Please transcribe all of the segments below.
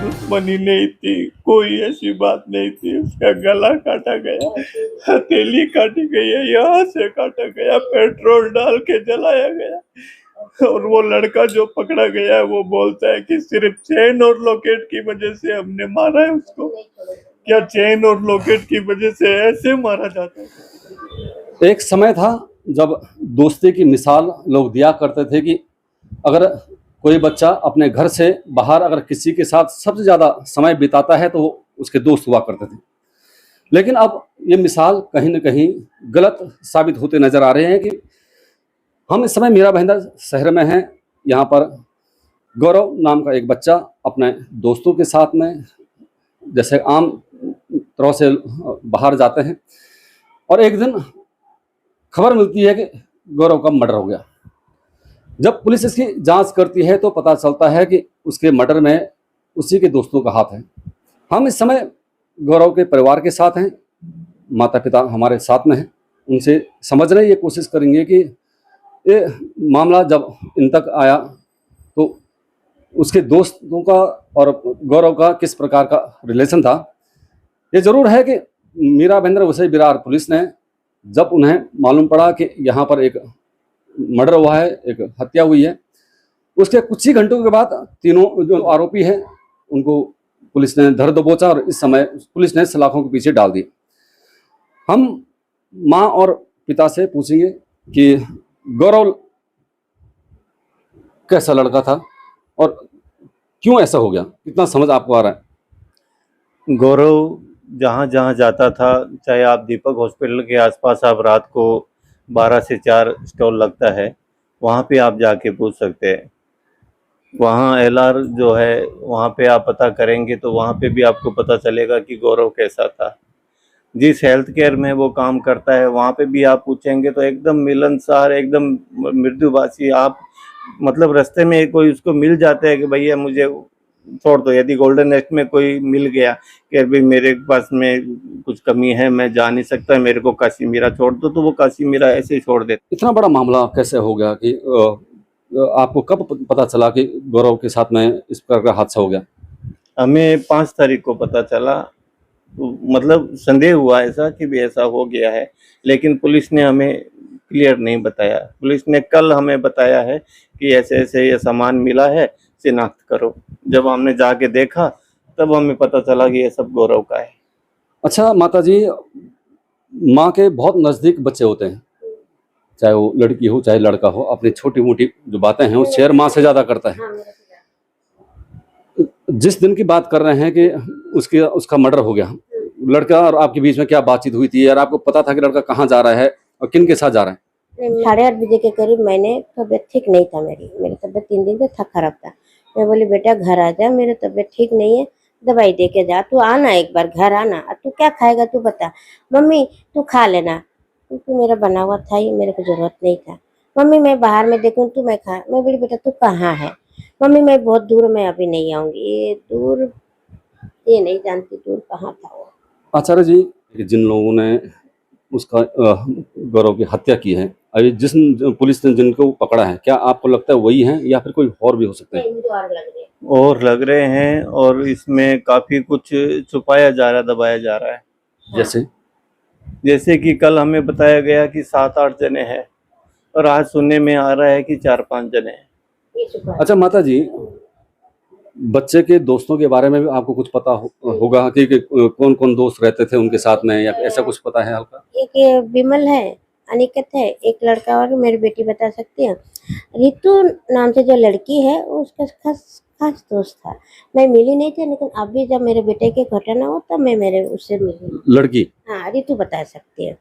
दुश्मनी नहीं थी, कोई ऐसी बात नहीं थी। उसका गला काटा गया, हथेली काटी गई है, यहाँ से काटा गया, पेट्रोल डाल के जलाया गया। और वो लड़का जो पकड़ा गया है वो बोलता है कि सिर्फ चेन और लॉकेट की वजह से हमने मारा है उसको। क्या चेन और लॉकेट की वजह से ऐसे मारा जाता है? एक समय था जब दोस्ती की मिसाल लोग दिया करते थे कि अगर कोई बच्चा अपने घर से बाहर अगर किसी के साथ सबसे ज़्यादा समय बिताता है तो वो उसके दोस्त हुआ करते थे। लेकिन अब ये मिसाल कहीं न कहीं गलत साबित होते नज़र आ रहे हैं कि हम इस समय मीरा भाईंदर शहर में हैं। यहाँ पर गौरव नाम का एक बच्चा अपने दोस्तों के साथ में जैसे आम तरह से बाहर जाते हैं और एक दिन खबर मिलती है कि गौरव का मर्डर हो गया। जब पुलिस इसकी जांच करती है तो पता चलता है कि उसके मर्डर में उसी के दोस्तों का हाथ है। हम इस समय गौरव के परिवार के साथ हैं, माता पिता हमारे साथ में हैं। उनसे समझने की कोशिश करेंगे कि ये मामला जब इन तक आया तो उसके दोस्तों का और गौरव का किस प्रकार का रिलेशन था। ये ज़रूर है कि मीरा भाईंदर वसई विरार पुलिस ने जब उन्हें मालूम पड़ा कि यहाँ पर एक मर्डर हुआ है, एक हत्या हुई है, उसके कुछ ही घंटों के बाद तीनों जो आरोपी हैं उनको पुलिस ने धर दबोचा और इस समय पुलिस ने सलाखों के पीछे डाल दी। हम माँ और पिता से पूछेंगे कि गौरव कैसा लड़का था और क्यों ऐसा हो गया, कितना समझ आपको आ रहा है? गौरव जहाँ जहाँ जाता था, चाहे आप दीपक हॉस्पिटल के आसपास आप रात को 12 से 4 स्टॉल लगता है, वहाँ पे आप जाके पूछ सकते हैं। वहाँ एलआर जो है वहाँ पे आप पता करेंगे तो वहाँ पे भी आपको पता चलेगा कि गौरव कैसा था। जिस हेल्थ केयर में वो काम करता है वहाँ पे भी आप पूछेंगे तो एकदम मिलनसार, एकदम मृदुभाषी। आप मतलब रास्ते में कोई उसको मिल जाता है कि भैया मुझे छोड़ दो, यदि गोल्डन नेस्ट में कोई मिल गया कि भाई मेरे पास में कुछ कमी है, मैं जा नहीं सकता, मेरे को काशी मीरा छोड़ दो, तो वो काशी मीरा ऐसे ही छोड़ देते। इतना बड़ा मामला कैसे हो गया कि आपको कब पता चला कि गौरव के साथ में इस प्रकार का हादसा हो गया? हमें 5 तारीख को पता चला, तो मतलब संदेह हुआ ऐसा कि भी ऐसा हो गया है, लेकिन पुलिस ने हमें क्लियर नहीं बताया। पुलिस ने कल हमें बताया है कि ऐसे ऐसे ये सामान मिला है, शिनाख्त करो। जब हमने जाके देखा तब हमें पता चला कि ये सब गौरव का है। अच्छा माता जी, माँ के बहुत नज़दीक बच्चे होते हैं, चाहे वो लड़की हो चाहे लड़का हो, अपनी छोटी मोटी जो बातें हैं वो शेयर माँ से ज़्यादा करता है। जिस दिन की बात कर रहे हैं कि उसका मर्डर हो गया, लड़का और आपके बीच में क्या बातचीत हुई थी और आपको पता था कि लड़का कहाँ जा रहा है और किन के साथ जा रहा है? 8:30 बजे के करीब मैंने, तबीयत ठीक नहीं था, मेरी तबीयत 3 दिन से था खराब था। मैं बोली बेटा घर आ जा, मेरी तबीयत ठीक नहीं है, दवाई दे के जा, तू आना एक बार घर आना। तू क्या खाएगा तू बता। मम्मी तू खा लेना, क्योंकि मेरा बना हुआ था, ये मेरे को जरूरत नहीं था। मम्मी मैं बाहर में देखूँ तू मैं खा। मैं बोली बेटा तू कहाँ है? मम्मी मैं बहुत दूर, मैं अभी नहीं आऊँगी। ये दूर, ये नहीं जानती दूर कहाँ था वो। आचार्य जी, जिन लोगों ने उसका गौरव की हत्या की है, अभी जिस पुलिस ने जिनको पकड़ा है, क्या आपको लगता है वही हैं या फिर कोई और भी हो सकते हैं? नहीं, मुझे और लग रही है। और लग रहे हैं, और इसमें काफ़ी कुछ छुपाया जा रहा, दबाया जा रहा है। जैसे कि कल हमें बताया गया कि 7-8 जने हैं और आज सुनने में आ रहा है कि 4-5 जने हैं। ये छुपा है। अच्छा माता जी, बच्चे के दोस्तों के बारे में भी आपको कुछ पता होगा कि कौन कौन दोस्त रहते थे उनके साथ में, या ऐसा कुछ पता है आपका? एक ये विमल है, अनिकेत है, एक लड़का और मेरी बेटी बता सकती है। रितु नाम से जो लड़की है वो उसका खास खास दोस्त था। मैं मिली नहीं थी, लेकिन अभी जब मेरे बेटे की घटना हो तब मैं मेरे उससे मिली। लड़की? हाँ रितु बता सकती है।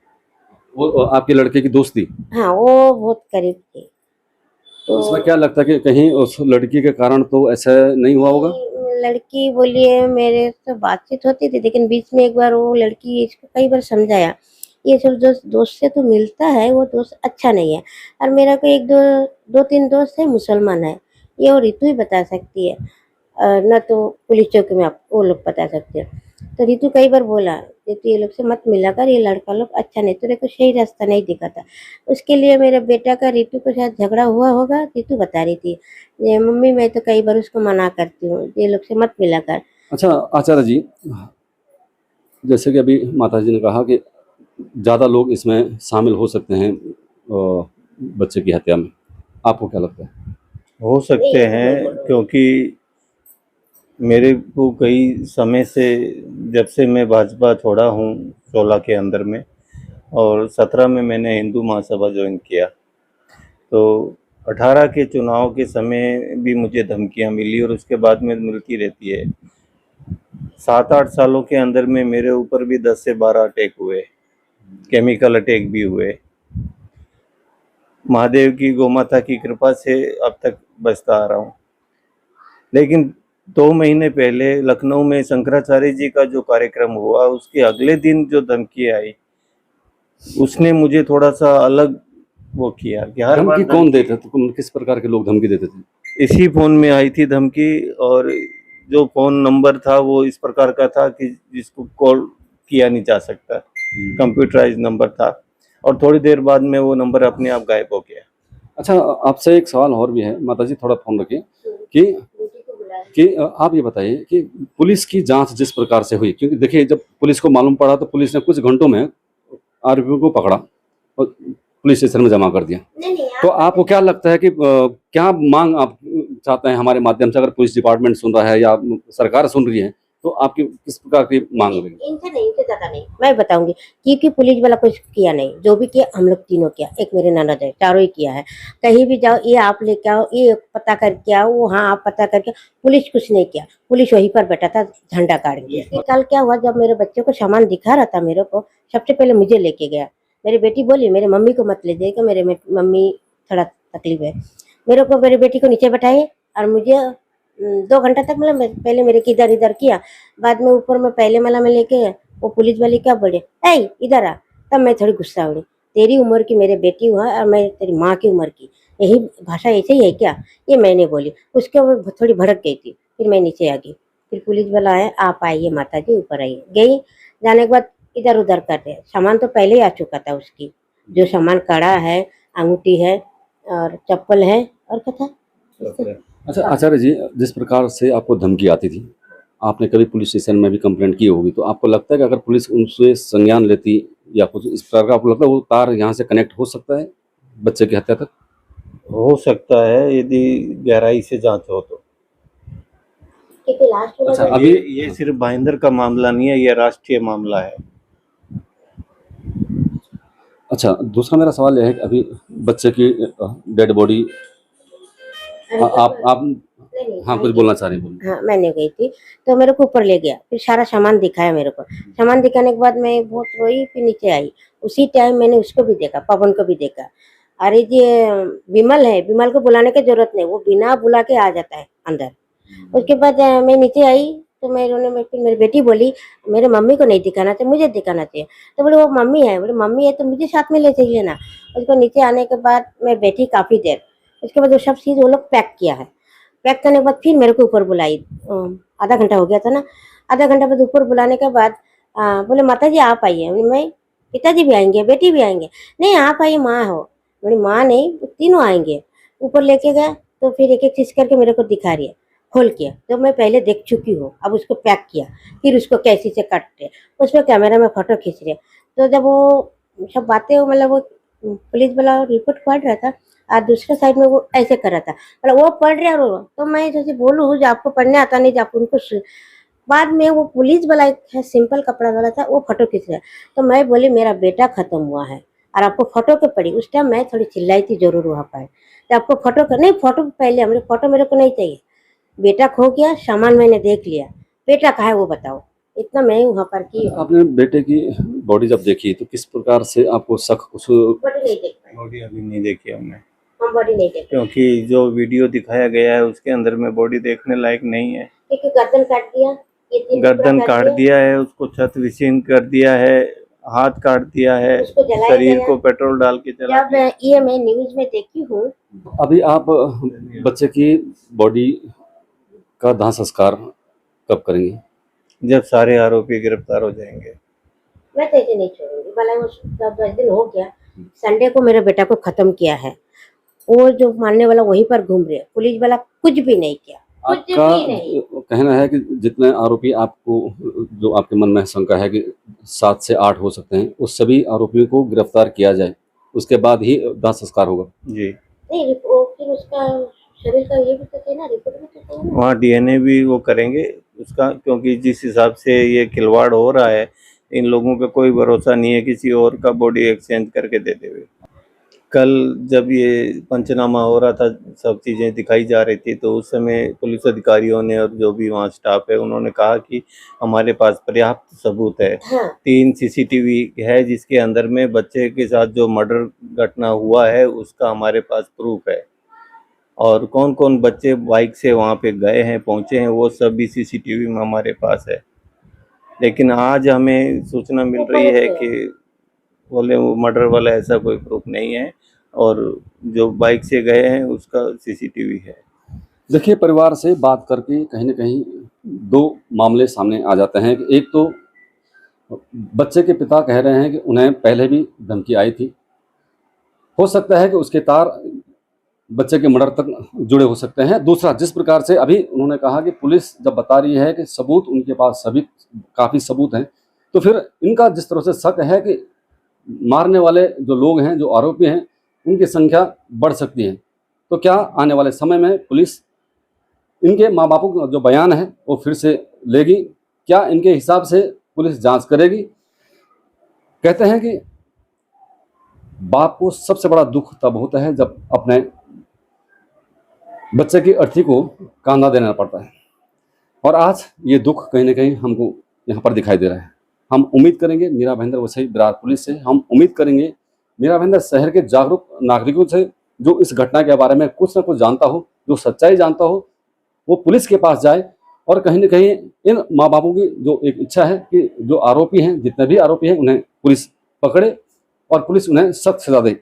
वो आपके लड़के की दोस्त थी? हाँ वो बहुत करीब थी। तो इसमें क्या लगता है कि कहीं उस लड़की के कारण तो ऐसा नहीं हुआ होगा? लड़की बोलिए मेरे से बातचीत होती थी, लेकिन बीच में एक बार वो लड़की इसको कई बार समझाया, ये सब दोस्त से तो मिलता है, वो दोस्त अच्छा नहीं है। और मेरा कोई 2-3 दोस्त है मुसलमान है, ये और रितु ही बता सकती है, न तो पुलिस चौकी में आप वो लोग बता सकते हैं। तो रितु कई बार बोला रितु ये लोग से मत मिला कर, ये लड़का लोग अच्छा नहीं, तेरे को सही रास्ता नहीं दिखाता। उसके लिए मेरे बेटा का रितु के साथ झगड़ा हुआ होगा। रितु बता रही थी ये मम्मी मैं तो कई बार उसको मना करती हूँ, ये लोग से मत मिला कर। अच्छा आचार्य जी, जैसे कि अभी माता जी ने कहा कि ज़्यादा लोग इसमें शामिल हो सकते हैं बच्चे की हत्या में, आपको क्या लगता है? हो सकते हैं, क्योंकि मेरे को कई समय से, जब से मैं भाजपा छोड़ा हूँ 16 के अंदर में, और 17 में मैंने हिंदू महासभा ज्वाइन किया, तो 18 के चुनाव के समय भी मुझे धमकियाँ मिली और उसके बाद में मिलती रहती है। 7-8 सालों के अंदर में मेरे ऊपर भी 10 से 12 अटैक हुए, केमिकल अटैक भी हुए। महादेव की गौमाता की कृपा से अब तक बचता आ रहा हूँ। लेकिन 2 महीने पहले लखनऊ में शंकराचार्य जी का जो कार्यक्रम हुआ, उसके अगले दिन जो धमकी आई, उसने मुझे थोड़ा सा अलग वो किया कि हर बार धमकी कौन देते थे? किस प्रकार के लोग धमकी देते थे? इसी फोन में आई थी धमकी, और जो फोन नंबर था वो इस प्रकार का था कि जिसको कॉल किया नहीं जा सकता, कंप्यूटराइज नंबर था, और थोड़ी देर बाद में वो नंबर अपने आप गायब हो गया। अच्छा, आपसे एक सवाल और भी है माता जी, थोड़ा फोन रखिए कि आप ये बताइए कि पुलिस की जांच जिस प्रकार से हुई, क्योंकि देखिए जब पुलिस को मालूम पड़ा तो पुलिस ने कुछ घंटों में आरोपियों को पकड़ा और पुलिस स्टेशन में जमा कर दिया। तो आपको क्या लगता है कि क्या मांग आप चाहते हैं हमारे माध्यम से, अगर पुलिस डिपार्टमेंट सुन रहा है या सरकार सुन रही है, तो आपकी किस प्रकार की मांग होगी? इनसे नहीं, इनसे ज्यादा नहीं, मैं बताऊंगी क्योंकि पुलिस वाला कुछ किया नहीं, जो भी किया हम लोग तीनों किया, एक मेरे ननद है, चारों ही किया है। कहीं भी जाओ ये आप लेके आओ, ये पता करके आओ, वो हाँ आप पता करके, पुलिस कुछ नहीं किया। पुलिस वहीं पर बैठा था झंडा गाड़ के। कल क्या हुआ, जब मेरे बच्चे को सामान दिखा रहा था मेरे को, सबसे पहले मुझे लेके गया। मेरी बेटी बोली मेरे मम्मी को मत ले जाइएगा, मेरे मम्मी थोड़ा तकलीफ है। मेरे को मेरी बेटी को नीचे बैठाए और मुझे 2 घंटा तक मतलब पहले मेरे की इधर इधर किया, बाद में ऊपर में पहले माला में लेके वो पुलिस वाले क्या बोले, ऐ इधर आ। तब मैं थोड़ी गुस्सा हुई, तेरी उम्र की मेरे बेटी हुआ और मैं तेरी माँ की उम्र की, यही भाषा ऐसे ही है क्या, ये मैंने बोली। उसके वो थोड़ी भड़क गई थी, फिर मैं नीचे आ गई। फिर पुलिस वाला आया, आप आइए माता जी ऊपर आइए। गई, जाने के बाद इधर उधर कर रहे, सामान तो पहले ही आ चुका था उसकी, जो सामान कड़ा है, अंगूठी है और चप्पल है और क्या था। अच्छा आचार्य जी, जिस प्रकार से आपको धमकी आती थी, आपने कभी पुलिस स्टेशन में भी कंप्लेंट की होगी, तो आपको लगता है कि अगर पुलिस उनसे संज्ञान लेती या कुछ इस प्रकार का, आपको लगता है वो तार यहाँ से कनेक्ट हो सकता है बच्चे की हत्या तक? हो सकता है यदि गहराई से जांच हो तो। क्योंकि लास्ट में अच्छा, अभी ये सिर्फ भाईंदर का मामला नहीं है, ये राष्ट्रीय मामला है। अच्छा, दूसरा मेरा सवाल यह है कि अभी बच्चे की डेड बॉडी आप हाँ कुछ बोलना चाह रही हैं? हाँ मैंने गई थी तो मेरे को ऊपर ले गया, फिर सारा सामान दिखाया मेरे को। सामान दिखाने के बाद मैं बहुत रोई, फिर नीचे आई। उसी टाइम मैंने उसको भी देखा, पवन को भी देखा। अरे ये विमल है, विमल को बुलाने की जरूरत नहीं, वो बिना बुला के आ जाता है अंदर। उसके बाद मैं नीचे आई तो फिर मेरी बेटी बोली मेरे मम्मी को नहीं दिखाना चाहिए, मुझे दिखाना चाहिए। तो बोले वो मम्मी है, बोले मम्मी है तो मुझे साथ में ले चलिए ना। उसको नीचे आने के बाद मैं बैठी काफी देर, उसके बाद वो सब चीज वो लोग पैक किया है। पैक करने के बाद फिर मेरे को ऊपर बुलाई, आधा घंटा हो गया था ना। आधा घंटा बाद ऊपर बुलाने के बाद बोले माता जी आप आइए। मैं पिताजी भी आएंगे, बेटी भी आएंगे। नहीं आप आइए, माँ हो। बोली माँ नहीं, तीनों आएंगे। ऊपर लेके गया तो फिर एक एक चीज करके मेरे को दिखा रही है, खोल किया तो मैं पहले देख चुकी हूँ। अब उसको पैक किया, फिर उसको कैसी से काट रहे, उसमें कैमरा में फोटो खींच रहे। तो जब वो सब बातें मतलब वो पुलिस वाला रिपोर्ट पढ़ रहा था और दूसरे साइड में वो ऐसे कर रहा था, मतलब वो पढ़ रहे और तो मैं जैसे बोलूँ जो आपको पढ़ने आता नहीं, जो आप उनको बाद में वो पुलिस वाला एक है सिंपल कपड़ा वाला था, वो फोटो खींच रहा। तो मैं बोली मेरा बेटा खत्म हुआ है और आपको फोटो के पड़ी। उस टाइम मैं थोड़ी चिल्लाई थी जरूर वहाँ पर, तो आपको फोटो का नहीं, फोटो पहले हमने फोटो मेरे को नहीं चाहिए, बेटा खो गया, सामान मैंने देख लिया, बेटा कहाँ है वो बताओ। इतना मैं वहाँ पर की। आपने बेटे की बॉडी जब देखी तो किस प्रकार से आपको शक कुछ? बॉडी नहीं देख पाए, बॉडी अभी नहीं देखी हमने, हम बॉडी नहीं देख पाए क्योंकि जो वीडियो दिखाया गया है उसके अंदर में बॉडी देखने लायक नहीं है। क्योंकि गर्दन काट दिया, ये 3 गर्दन टुकड़ा काट दिया है, उसको छत विछीन कर दिया है, हाथ काट दिया है, उसको जलाया शरीर गया। को पेट्रोल डाल के जला जब ये मैं न्यूज में देखी हूँ। अभी आप बच्चे की बॉडी का दाह संस्कार कब करेंगे? जब सारे आरोपी गिरफ्तार हो जाएंगे। मैं तो ऐसे नहीं छोड़ूंगी। भला वो 10 दिन हो गया, संडे को मेरे बेटा को खत्म किया है। वो जो मारने वाला वहीं पर घूम रहे, पुलिस वाला कुछ भी नहीं किया, कुछ आपका भी नहीं। कहना है कि जितने आरोपी आपको, जो आपके मन में शंका है कि 7 से 8 हो सकते हैं, उस सभी आरोपियों को गिरफ्तार किया जाए, उसके बाद ही दाह संस्कार होगा। जी, नहीं वो फिर उसका शरीर का ये भी तो चाहिए ना, रिपोर्ट भी तो चाहिए ना। वहाँ डीएनए भी वो करेंगे उसका, क्योंकि जिस हिसाब से ये खिलवाड़ हो रहा है, इन लोगों पे कोई भरोसा नहीं है किसी और का बॉडी एक्सचेंज करके दे देवे। कल जब ये पंचनामा हो रहा था, सब चीज़ें दिखाई जा रही थी, तो उस समय पुलिस अधिकारियों ने और जो भी वहाँ स्टाफ है, उन्होंने कहा कि हमारे पास पर्याप्त सबूत है। हाँ 3 सीसीटीवी है जिसके अंदर में बच्चे के साथ जो मर्डर घटना हुआ है उसका हमारे पास प्रूफ है, और कौन कौन बच्चे बाइक से वहाँ पे गए हैं, पहुँचे हैं, वो सब भी सीसीटीवी में हमारे पास है। लेकिन आज हमें सूचना मिल रही है कि बोले वो मर्डर वाला ऐसा कोई प्रूफ नहीं है, और जो बाइक से गए हैं उसका सीसीटीवी है। देखिए, परिवार से बात करके कहीं न कहीं 2 मामले सामने आ जाते हैं कि एक तो बच्चे के पिता कह रहे हैं कि उन्हें पहले भी धमकी आई थी। हो सकता है कि उसके तार बच्चे के मर्डर तक जुड़े हो सकते हैं। दूसरा, जिस प्रकार से अभी उन्होंने कहा कि पुलिस जब बता रही है कि सबूत उनके पास सभी काफ़ी सबूत हैं, तो फिर इनका जिस तरह से शक है कि मारने वाले जो लोग हैं, जो आरोपी हैं, उनकी संख्या बढ़ सकती है। तो क्या आने वाले समय में पुलिस इनके माँ बापों का जो बयान है वो फिर से लेगी? क्या इनके हिसाब से पुलिस जांच करेगी? कहते हैं कि बाप को सबसे बड़ा दुख तब होता है जब अपने बच्चे की अर्थी को कांधा देना पड़ता है, और आज ये दुख कहीं ना कहीं हमको यहाँ पर दिखाई दे रहा है। हम उम्मीद करेंगे मीरा भाईंदर वसई विरार पुलिस से, हम उम्मीद करेंगे मीरा भाईंदर शहर के जागरूक नागरिकों से, जो इस घटना के बारे में कुछ ना कुछ जानता हो, जो सच्चाई जानता हो, वो पुलिस के पास जाए और कहीं ना कहीं इन माँ बापों की जो एक इच्छा है कि जो आरोपी हैं, जितने भी आरोपी हैं, उन्हें पुलिस पकड़े और पुलिस उन्हें सख्त सजा दे।